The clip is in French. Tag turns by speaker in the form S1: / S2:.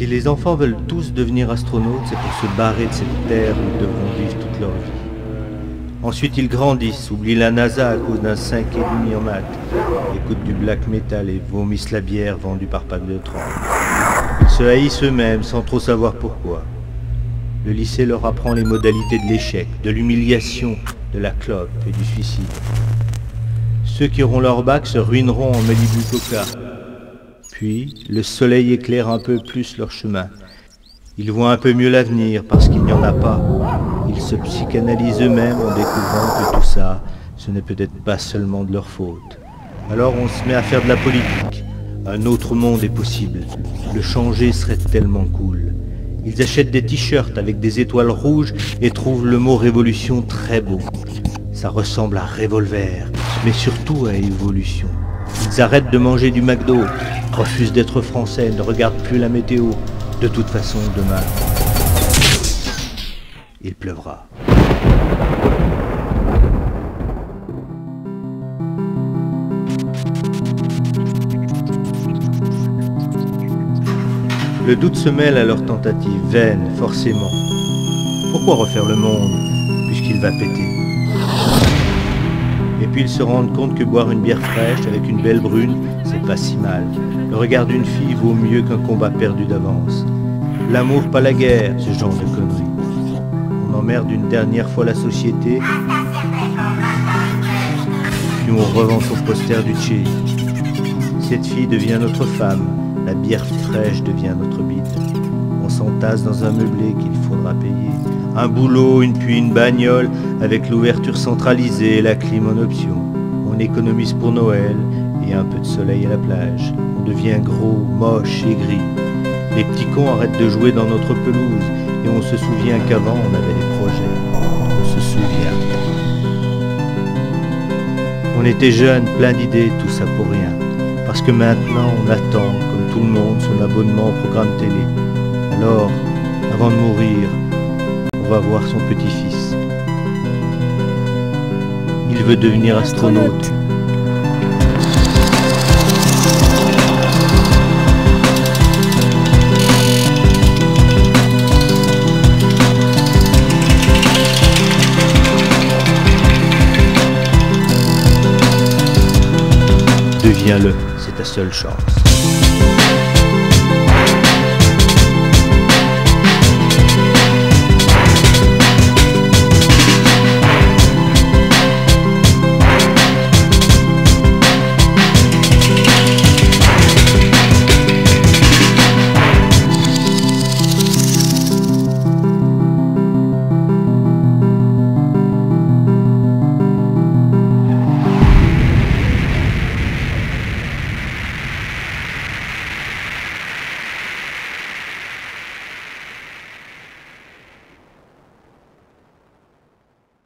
S1: Si les enfants veulent tous devenir astronautes, c'est pour se barrer de cette terre où ils devront vivre toute leur vie. Ensuite, ils grandissent, oublient la NASA à cause d'un 5,5 en maths, écoutent du black metal et vomissent la bière vendue par pack de 30. Ils se haïssent eux-mêmes sans trop savoir pourquoi. Le lycée leur apprend les modalités de l'échec, de l'humiliation, de la clope et du suicide. Ceux qui auront leur bac se ruineront en Malibu Coca. Puis, le soleil éclaire un peu plus leur chemin. Ils voient un peu mieux l'avenir parce qu'il n'y en a pas. Ils se psychanalysent eux-mêmes en découvrant que tout ça, ce n'est peut-être pas seulement de leur faute. Alors on se met à faire de la politique. Un autre monde est possible. Le changer serait tellement cool. Ils achètent des t-shirts avec des étoiles rouges et trouvent le mot révolution très beau. Ça ressemble à revolver, mais surtout à évolution. Ils arrêtent de manger du McDo, refusent d'être français, ne regardent plus la météo. De toute façon, demain, il pleuvra. Le doute se mêle à leurs tentatives, vaines, forcément. Pourquoi refaire le monde, puisqu'il va péter? Et puis ils se rendent compte que boire une bière fraîche avec une belle brune, c'est pas si mal. Le regard d'une fille vaut mieux qu'un combat perdu d'avance. L'amour, pas la guerre, ce genre de conneries. On emmerde une dernière fois la société, puis on revend son poster du Che. Cette fille devient notre femme, la bière fraîche devient notre bite. On s'entasse dans un meublé qu'il faudra payer. Un boulot, puis une bagnole, avec l'ouverture centralisée et la clim en option. On économise pour Noël et un peu de soleil à la plage. On devient gros, moche et gris. Les petits cons arrêtent de jouer dans notre pelouse et on se souvient qu'avant on avait des projets. On se souvient. On était jeunes, plein d'idées, tout ça pour rien. Parce que maintenant on attend, comme tout le monde, son abonnement au programme télé. Alors, avant de mourir, on va voir son petit-fils. Il veut devenir astronaute. Deviens-le, c'est ta seule chance.